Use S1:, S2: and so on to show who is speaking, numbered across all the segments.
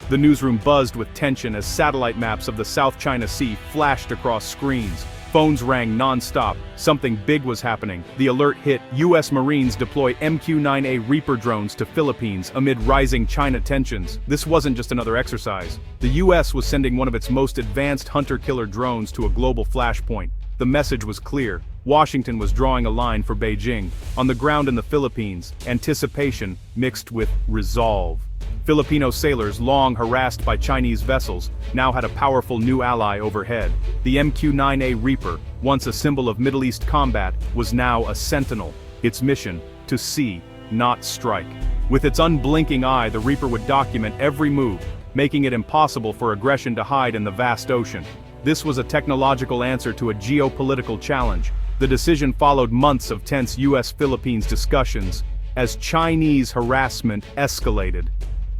S1: The newsroom buzzed with tension as satellite maps of the South China Sea flashed across screens. Phones rang non-stop. Something big was happening. The alert hit. U.S. Marines deploy MQ-9A Reaper drones to Philippines amid rising China tensions. This wasn't just another exercise. The U.S. was sending one of its most advanced hunter-killer drones to a global flashpoint. The message was clear. Washington was drawing a line for Beijing. On the ground in the Philippines, anticipation mixed with resolve. Filipino sailors, long harassed by Chinese vessels, now had a powerful new ally overhead. The MQ-9A Reaper, once a symbol of Middle East combat, was now a sentinel. Its mission, to see, not strike. With its unblinking eye, the Reaper would document every move, making it impossible for aggression to hide in the vast ocean. This was a technological answer to a geopolitical challenge. The decision followed months of tense U.S.-Philippines discussions, as Chinese harassment escalated.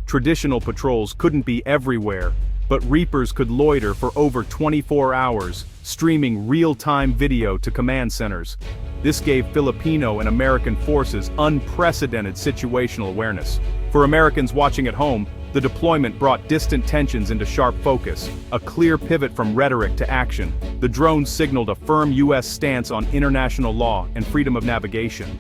S1: Traditional patrols couldn't be everywhere, but Reapers could loiter for over 24 hours, streaming real-time video to command centers. This gave Filipino and American forces unprecedented situational awareness. For Americans watching at home, the deployment brought distant tensions into sharp focus, a clear pivot from rhetoric to action. The drones signaled a firm U.S. stance on international law and freedom of navigation.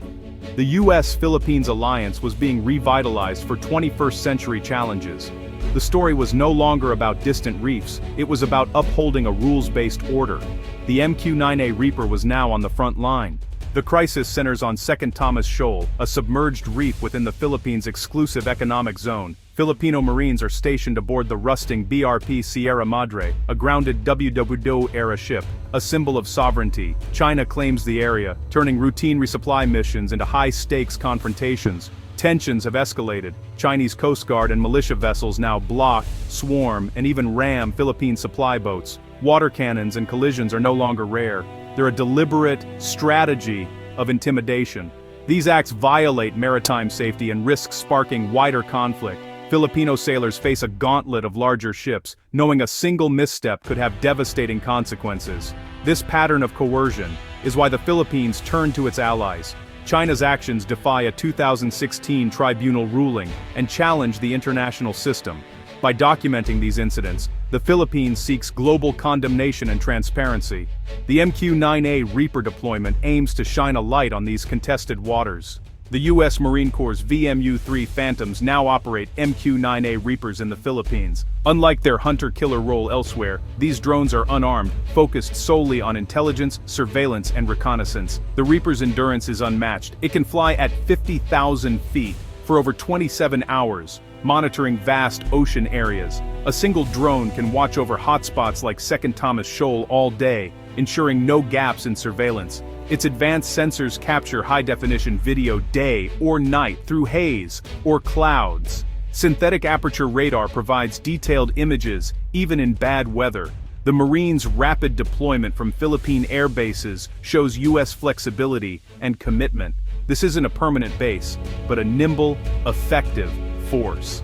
S1: The U.S.-Philippines alliance was being revitalized for 21st century challenges. The story was no longer about distant reefs, it was about upholding a rules-based order. The MQ-9A Reaper was now on the front line. The crisis centers on Second Thomas Shoal, a submerged reef within the Philippines' exclusive economic zone. Filipino Marines are stationed aboard the rusting BRP Sierra Madre, a grounded WWO-era ship, a symbol of sovereignty. China claims the area, turning routine resupply missions into high-stakes confrontations. Tensions have escalated. Chinese Coast Guard and militia vessels now block, swarm, and even ram Philippine supply boats. Water cannons and collisions are no longer rare. They're a deliberate strategy of intimidation. These acts violate maritime safety and risk sparking wider conflict. Filipino sailors face a gauntlet of larger ships, knowing a single misstep could have devastating consequences. This pattern of coercion is why the Philippines turned to its allies. China's actions defy a 2016 tribunal ruling and challenge the international system. By documenting these incidents, the Philippines seeks global condemnation and transparency. The MQ-9A Reaper deployment aims to shine a light on these contested waters. The U.S. Marine Corps' VMU-3 Phantoms now operate MQ-9A Reapers in the Philippines. Unlike their hunter-killer role elsewhere, these drones are unarmed, focused solely on intelligence, surveillance, and reconnaissance. The Reaper's endurance is unmatched. It can fly at 50,000 feet for over 27 hours, monitoring vast ocean areas. A single drone can watch over hotspots like Second Thomas Shoal all day, ensuring no gaps in surveillance. Its advanced sensors capture high-definition video day or night through haze or clouds. Synthetic aperture radar provides detailed images, even in bad weather. The Marines' rapid deployment from Philippine air bases shows U.S. flexibility and commitment. This isn't a permanent base, but a nimble, effective force.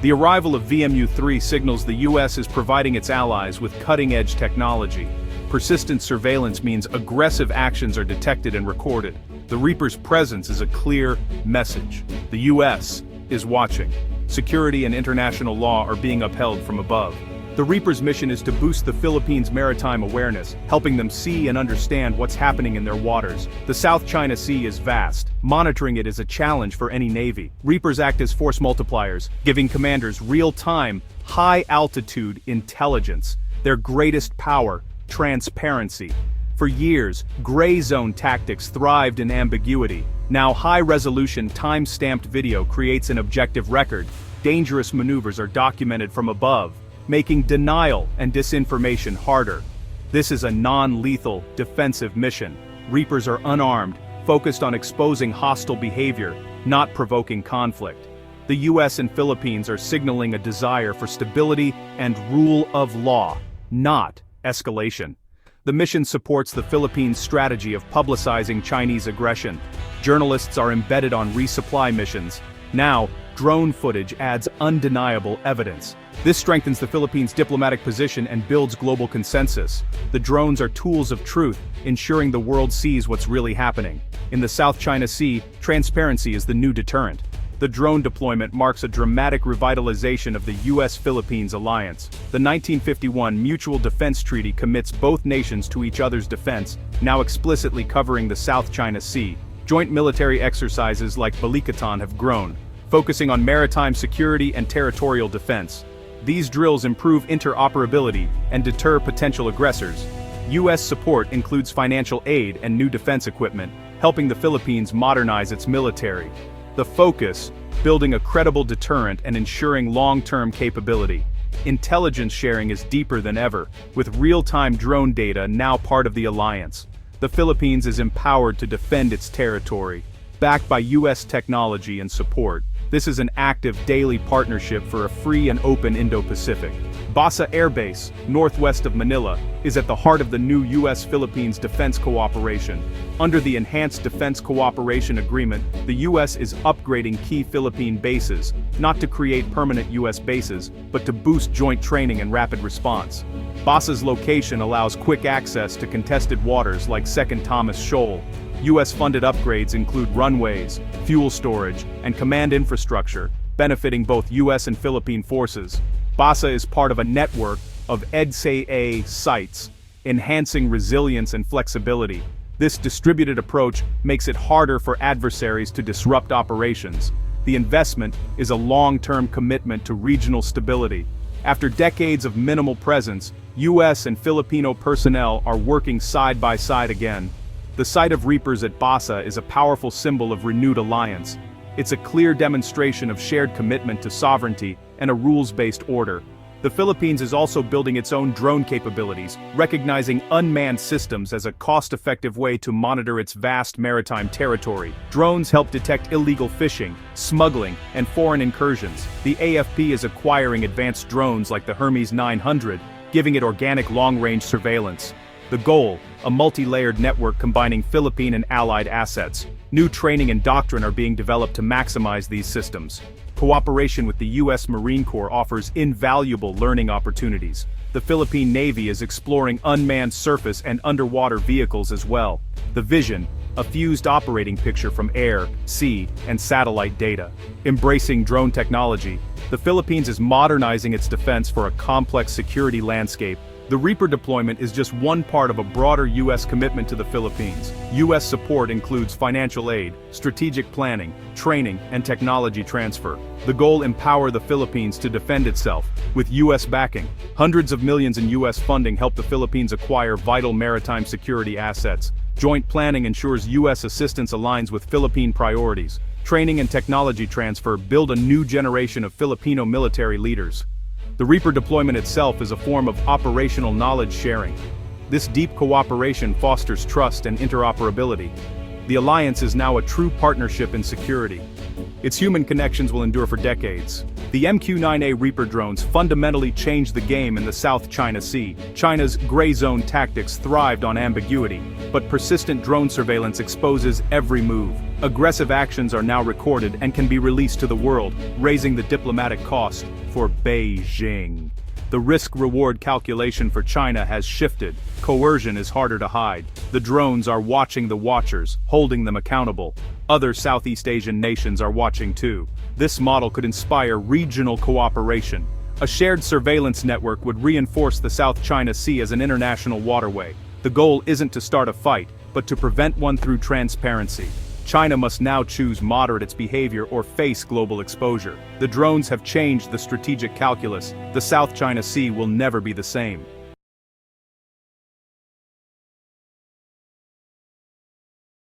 S1: The arrival of VMU-3 signals the U.S. is providing its allies with cutting-edge technology. Persistent surveillance means aggressive actions are detected and recorded. The Reaper's presence is a clear message. The U.S. is watching. Security and international law are being upheld from above. The Reaper's mission is to boost the Philippines' maritime awareness, helping them see and understand what's happening in their waters. The South China Sea is vast. Monitoring it is a challenge for any navy. Reapers act as force multipliers, giving commanders real-time, high-altitude intelligence. Their greatest power: transparency. For years, gray zone tactics thrived in ambiguity. Now high-resolution, time-stamped video creates an objective record. Dangerous maneuvers are documented from above, making denial and disinformation harder. This is a non-lethal, defensive mission. Reapers are unarmed, focused on exposing hostile behavior, not provoking conflict. The U.S. and Philippines are signaling a desire for stability and rule of law, not escalation. The mission supports the Philippines' strategy of publicizing Chinese aggression. Journalists are embedded on resupply missions. Now, drone footage adds undeniable evidence. This strengthens the Philippines' diplomatic position and builds global consensus. The drones are tools of truth, ensuring the world sees what's really happening. In the South China Sea, transparency is the new deterrent. The drone deployment marks a dramatic revitalization of the US-Philippines alliance. The 1951 Mutual Defense Treaty commits both nations to each other's defense, now explicitly covering the South China Sea. Joint military exercises like Balikatan have grown, focusing on maritime security and territorial defense. These drills improve interoperability and deter potential aggressors. US support includes financial aid and new defense equipment, helping the Philippines modernize its military. The focus, building a credible deterrent and ensuring long-term capability. Intelligence sharing is deeper than ever, with real-time drone data now part of the alliance. The Philippines is empowered to defend its territory, backed by US technology and support. This is an active daily partnership for a free and open Indo-Pacific. Basa Air Base, northwest of Manila, is at the heart of the new US-Philippines defense cooperation. Under the Enhanced Defense Cooperation Agreement, the US is upgrading key Philippine bases, not to create permanent US bases, but to boost joint training and rapid response. Basa's location allows quick access to contested waters like Second Thomas Shoal. US-funded upgrades include runways, fuel storage, and command infrastructure, benefiting both US and Philippine forces. Basa is part of a network of EDSA sites, enhancing resilience and flexibility. This distributed approach makes it harder for adversaries to disrupt operations. The investment is a long-term commitment to regional stability. After decades of minimal presence, US and Filipino personnel are working side by side again. The sight of Reapers at Basa is a powerful symbol of renewed alliance. It's a clear demonstration of shared commitment to sovereignty and a rules-based order. The Philippines is also building its own drone capabilities, recognizing unmanned systems as a cost-effective way to monitor its vast maritime territory. Drones help detect illegal fishing, smuggling, and foreign incursions. The AFP is acquiring advanced drones like the Hermes 900, giving it organic long-range surveillance. The goal, a multi-layered network combining Philippine and allied assets. New training and doctrine are being developed to maximize these systems. Cooperation with the US Marine Corps offers invaluable learning opportunities. The Philippine Navy is exploring unmanned surface and underwater vehicles as well. The vision, a fused operating picture from air, sea, and satellite data. Embracing drone technology, the Philippines is modernizing its defense for a complex security landscape. The Reaper deployment is just one part of a broader US commitment to the Philippines. US support includes financial aid, strategic planning, training, and technology transfer. The goal: empower the Philippines to defend itself. With US backing, hundreds of millions in US funding help the Philippines acquire vital maritime security assets. Joint planning ensures US assistance aligns with Philippine priorities. Training and technology transfer build a new generation of Filipino military leaders. The Reaper deployment itself is a form of operational knowledge sharing. This deep cooperation fosters trust and interoperability. The alliance is now a true partnership in security. Its human connections will endure for decades. The MQ-9A Reaper drones fundamentally changed the game in the South China Sea. China's gray zone tactics thrived on ambiguity, but persistent drone surveillance exposes every move. Aggressive actions are now recorded and can be released to the world, raising the diplomatic cost for Beijing. The risk-reward calculation for China has shifted. Coercion is harder to hide. The drones are watching the watchers, holding them accountable. Other Southeast Asian nations are watching too. This model could inspire regional cooperation. A shared surveillance network would reinforce the South China Sea as an international waterway. The goal isn't to start a fight, but to prevent one through transparency. China must now choose moderate its behavior or face global exposure. The drones have changed the strategic calculus. The South China Sea will never be the same.